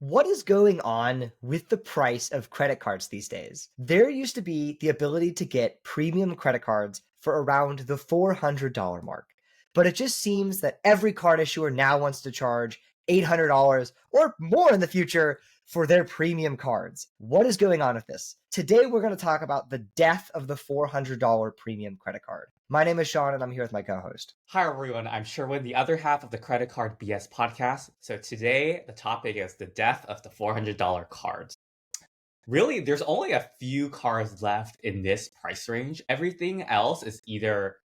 What is going on with the price of credit cards these days? There used to be the ability to get premium credit cards for around the $400 mark. But it just seems that every card issuer now wants to charge $800 or more in the future for their premium cards. What is going on with this? Today, we're going to talk about the death of the $400 premium credit card. My name is Sean, and I'm here with my co host. Hi everyone, I'm Sherwin, the other half of the Credit Card BS podcast. So today the topic is the death of the $400 cards. Really, there's only a few cards left in this price range. Everything else is either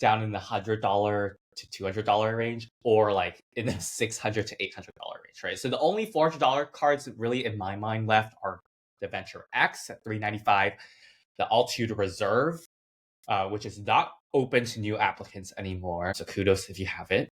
down in the $100 to $200 range or like in the $600 to $800 range, right? So the only $400 cards really in my mind left are the Venture X at $395, the Altitude Reserve, which is not open to new applicants anymore. So kudos if you have it.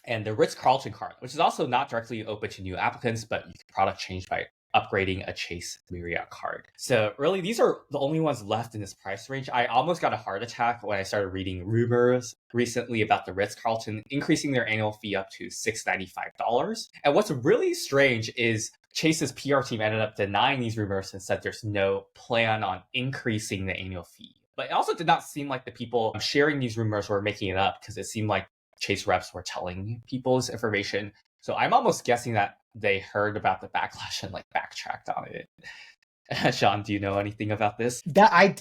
And the Ritz-Carlton card, which is also not directly open to new applicants, but you can product change by upgrading a Chase Marriott card. So really, these are the only ones left in this price range. I almost got a heart attack when I started reading rumors recently about the Ritz-Carlton increasing their annual fee up to $695. And what's really strange is Chase's PR team ended up denying these rumors and said there's no plan on increasing the annual fee. But it also did not seem like the people sharing these rumors were making it up, because it seemed like Chase reps were telling people this information. So I'm almost guessing that they heard about the backlash and like backtracked on it. Sean, do you know anything about this? I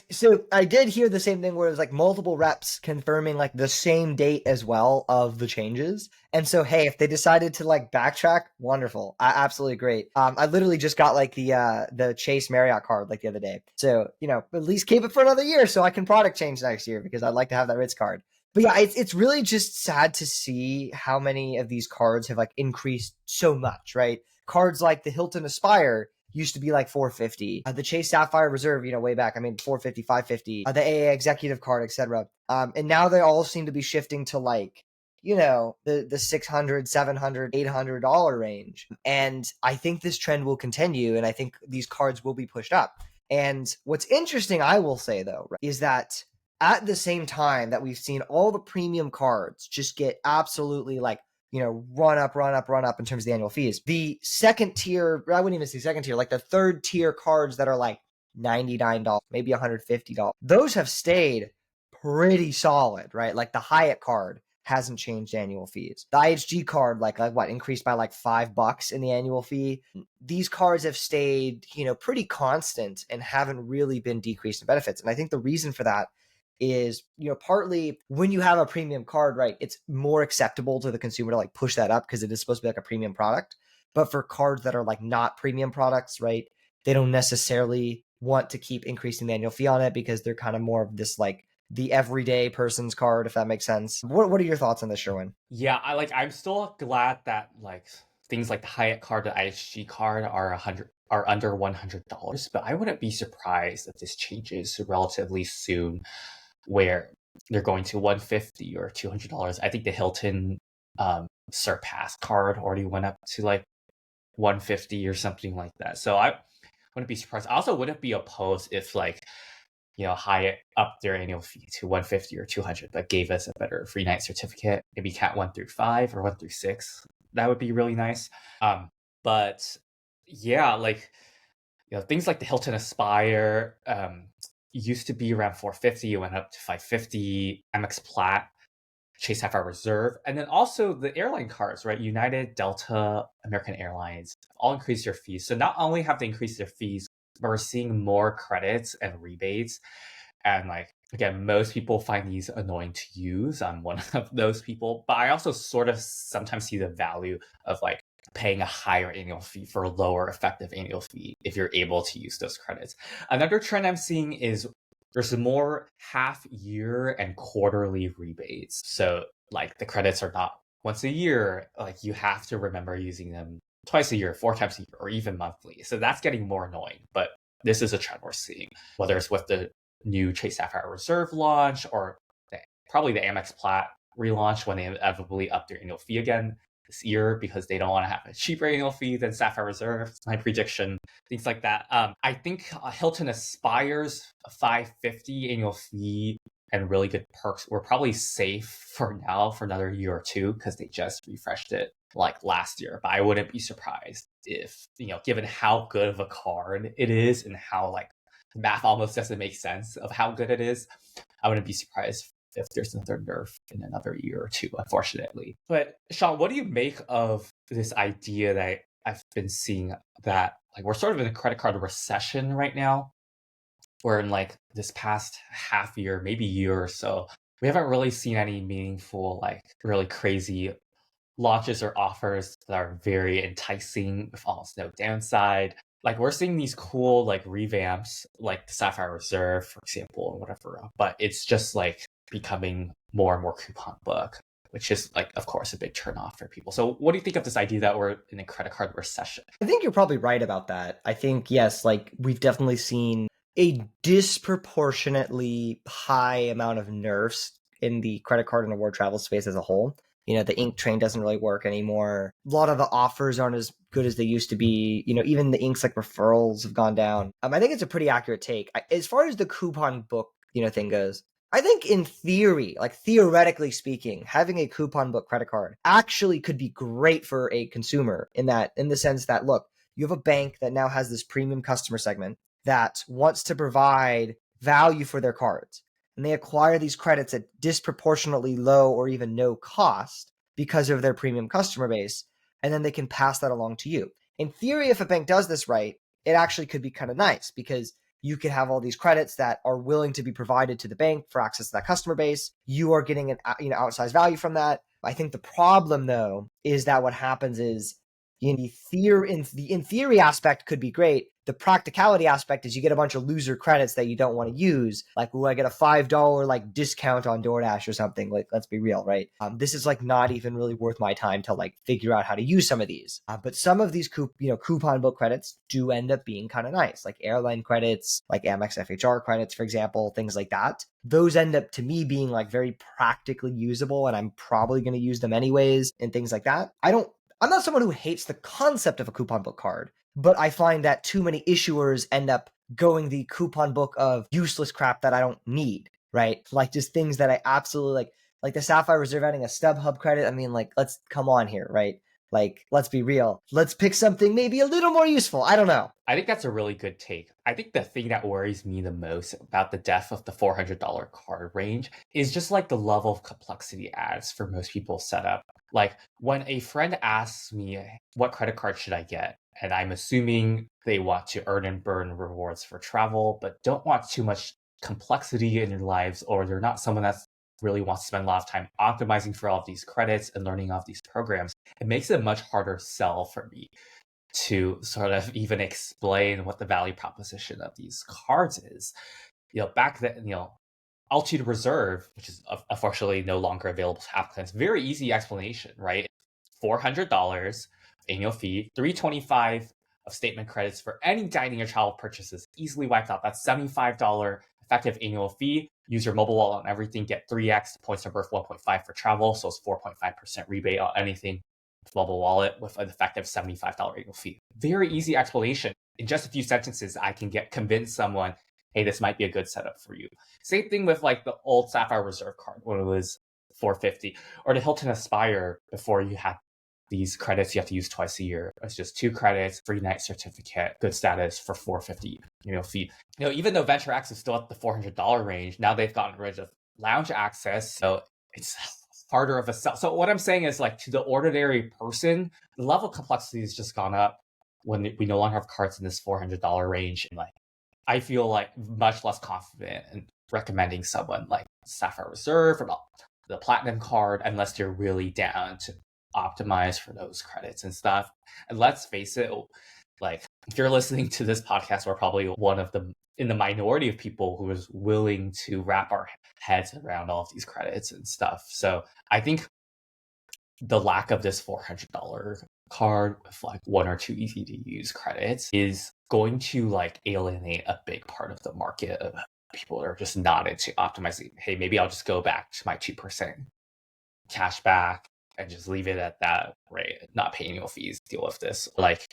did hear the same thing where it was like multiple reps confirming like the same date as well of the changes. And so hey, if they decided to like backtrack, wonderful. Absolutely great. I literally just got like the Chase Marriott card like the other day. So, at least keep it for another year so I can product change next year because I'd like to have that Ritz card. But yeah, it's really just sad to see how many of these cards have like increased so much, right? Cards like the Hilton Aspire used to be like 450. The Chase Sapphire Reserve, way back, 450, 550. The AA Executive card, etc. And now they all seem to be shifting to like, the 600, 700, $800 range. And I think this trend will continue, and I think these cards will be pushed up. And what's interesting, I will say though, is that at the same time that we've seen all the premium cards just get absolutely like run up, run up, run up in terms of the annual fees. The second tier, I wouldn't even say second tier, like the third tier cards that are like $99, maybe $150, those have stayed pretty solid, right? Like the Hyatt card hasn't changed annual fees. The IHG card, like what, increased by like $5 in the annual fee. These cards have stayed, pretty constant and haven't really been decreased in benefits. And I think the reason for that is, partly when you have a premium card, right, it's more acceptable to the consumer to like push that up because it is supposed to be like a premium product. But for cards that are like not premium products, right, they don't necessarily want to keep increasing the annual fee on it because they're kind of more of this like the everyday person's card, if that makes sense. What are your thoughts on this, Sherwin? Yeah, I'm still glad that like things like the Hyatt card, the IHG card are under $100, but I wouldn't be surprised if this changes relatively soon, where they're going to 150 or $200. I think the Hilton Surpass card already went up to like 150 or something like that. So I wouldn't be surprised. I also wouldn't be opposed if like Hyatt upped their annual fee to 150 or 200, but gave us a better free night certificate, maybe Cat 1 through 5 or 1 through 6. That would be really nice. But yeah, like things like the Hilton Aspire used to be around 450, it went up to 550. Amex Platt, Chase Sapphire Reserve, and then also the airline cards, right? United, Delta, American Airlines all increased their fees. So not only have they increased their fees, but we're seeing more credits and rebates. And like again, most people find these annoying to use. I'm one of those people, but I also sort of sometimes see the value of like paying a higher annual fee for a lower effective annual fee if you're able to use those credits. Another trend I'm seeing is there's more half year and quarterly rebates. So like the credits are not once a year, like you have to remember using them twice a year, 4 times a year, or even monthly. So that's getting more annoying. But this is a trend we're seeing, whether it's with the new Chase Sapphire Reserve launch or probably the Amex Platt relaunch when they inevitably up their annual fee again this year because they don't want to have a cheaper annual fee than Sapphire Reserve. It's my prediction. Things like that. I think Hilton Aspire's 550 annual fee and really good perks were probably safe for now for another year or two because they just refreshed it like last year, but I wouldn't be surprised if, given how good of a card it is and how like the math almost doesn't make sense of how good it is, I wouldn't be surprised if there's another nerf in another year or two, unfortunately. But Sean, what do you make of this idea that I've been seeing that like we're sort of in a credit card recession right now? Where in like this past half year, maybe year or so, we haven't really seen any meaningful, like really crazy launches or offers that are very enticing with almost no downside. Like we're seeing these cool like revamps, like the Sapphire Reserve, for example, or whatever. But it's just like becoming more and more coupon book, which is like, of course, a big turnoff for people. So what do you think of this idea that we're in a credit card recession? I think you're probably right about that. I think, yes, like we've definitely seen a disproportionately high amount of nerfs in the credit card and award travel space as a whole. The ink train doesn't really work anymore. A lot of the offers aren't as good as they used to be. Even the inks like referrals have gone down. I think it's a pretty accurate take. As far as the coupon book, thing goes, I think in theory, like theoretically speaking, having a coupon book credit card actually could be great for a consumer in the sense that, look, you have a bank that now has this premium customer segment that wants to provide value for their cards. And they acquire these credits at disproportionately low or even no cost because of their premium customer base. And then they can pass that along to you. In theory, if a bank does this right, it actually could be kind of nice because you could have all these credits that are willing to be provided to the bank for access to that customer base. You are getting an outsized value from that. I think the problem, though, is that what happens is the theory aspect could be great. The practicality aspect is you get a bunch of loser credits that you don't want to use. Like, I get a $5 like discount on DoorDash or something. Like, let's be real, right? This is like not even really worth my time to like figure out how to use some of these. But some of these coupon book credits do end up being kind of nice, like airline credits, like Amex FHR credits, for example, things like that. Those end up to me being like very practically usable, and I'm probably going to use them anyways and things like that. I'm not someone who hates the concept of a coupon book card, but I find that too many issuers end up going the coupon book of useless crap that I don't need, right? Like just things that I absolutely like the Sapphire Reserve adding a StubHub credit. I mean, like, let's come on here, right? Like, let's be real. Let's pick something maybe a little more useful. I don't know. I think that's a really good take. I think the thing that worries me the most about the death of the $400 card range is just like the level of complexity adds for most people's setup. Like when a friend asks me, what credit card should I get? And I'm assuming they want to earn and burn rewards for travel, but don't want too much complexity in their lives, or they're not someone that really wants to spend a lot of time optimizing for all of these credits and learning all of these programs. It makes it a much harder sell for me to sort of even explain what the value proposition of these cards is. Back then, Altitude Reserve, which is unfortunately no longer available to applicants, very easy explanation, right? $400 annual fee, $325 of statement credits for any dining or travel purchases, easily wiped out. That's $75 effective annual fee. Use your mobile wallet on everything, get 3x, the points are worth 1.5 for travel, so it's 4.5% rebate on anything with mobile wallet with an effective $75 annual fee. Very easy explanation. In just a few sentences, I can convince someone, hey, this might be a good setup for you. Same thing with like the old Sapphire Reserve card when it was $450, or the Hilton Aspire before you had these credits you have to use twice a year. It's just 2 credits, free night certificate, good status for $450 fee. Even though Venture X is still at the $400 range, now they've gotten rid of lounge access, so it's harder of a sell. So what I'm saying is, like, to the ordinary person, the level of complexity has just gone up when we no longer have cards in this $400 range. And like, I feel like much less confident in recommending someone like Sapphire Reserve or the Platinum card unless they're really down to optimize for those credits and stuff. And let's face it, like, if you're listening to this podcast, we're probably one of in the minority of people who is willing to wrap our heads around all of these credits and stuff. So I think the lack of this $400 card with like 1 or 2 easy to use credits is going to like alienate a big part of the market of people that are just not into optimizing. Hey, maybe I'll just go back to my 2% cash back and just leave it at that rate, not pay annual fees, deal with this. Like,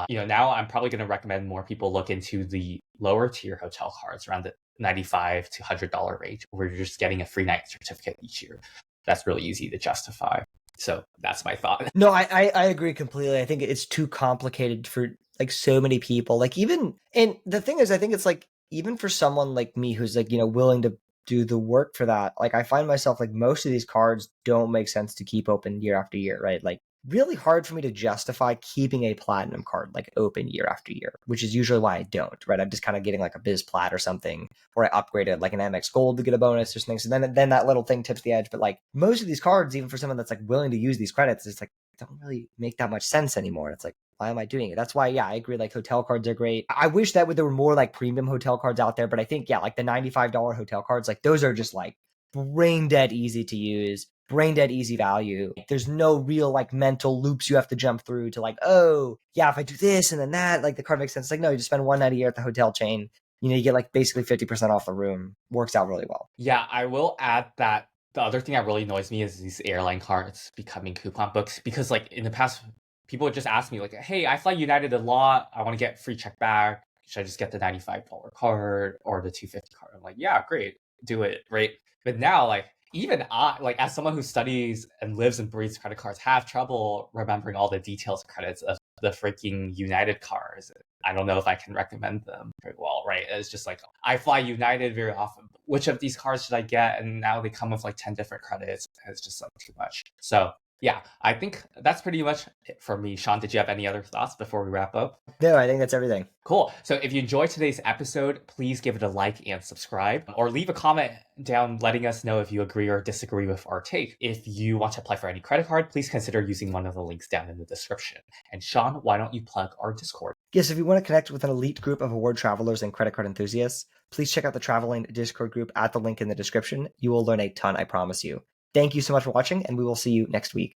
now I'm probably going to recommend more people look into the lower tier hotel cards around the $95 to $100 range, where you're just getting a free night certificate each year. That's really easy to justify. So that's my thought. No, I agree completely. I think it's too complicated for like so many people. Like even and the thing is, I think it's like even for someone like me who's like, willing to do the work for that, like I find myself like most of these cards don't make sense to keep open year after year, right? Like really hard for me to justify keeping a platinum card like open year after year, which is usually why I don't, right? I'm just kind of getting like a Biz Plat or something, or I upgraded like an MX Gold to get a bonus or something. So then that little thing tips the edge. But like most of these cards, even for someone that's like willing to use these credits, it's like don't really make that much sense anymore. It's like, why am I doing it? That's why, yeah, I agree. Like hotel cards are great. I wish that there were more like premium hotel cards out there, but I think, yeah, like the $95 hotel cards, like those are just like brain dead easy to use, brain dead easy value. There's no real like mental loops you have to jump through to like, oh, yeah, if I do this and then that, like the card makes sense. It's like, no, you just spend one night a year at the hotel chain. You get like basically 50% off the room. Works out really well. Yeah, I will add that the other thing that really annoys me is these airline cards becoming coupon books because like in the past people would just ask me like, hey, I fly United a lot. I want to get free check back. Should I just get the $95 card or the $250 card? I'm like, yeah, great. Do it, right? But now like even I, like as someone who studies and lives and breathes credit cards, have trouble remembering all the details and credits of the freaking United cards. I don't know if I can recommend them very well, right? It's just like I fly United very often. Which of these cards should I get? And now they come with like 10 different credits. It's just like too much. So yeah, I think that's pretty much it for me. Sean, did you have any other thoughts before we wrap up? No, I think that's everything. Cool. So if you enjoyed today's episode, please give it a like and subscribe, or leave a comment down letting us know if you agree or disagree with our take. If you want to apply for any credit card, please consider using one of the links down in the description. And Sean, why don't you plug our Discord? Yes, if you want to connect with an elite group of award travelers and credit card enthusiasts, please check out the Traveling Discord group at the link in the description. You will learn a ton, I promise you. Thank you so much for watching, and we will see you next week.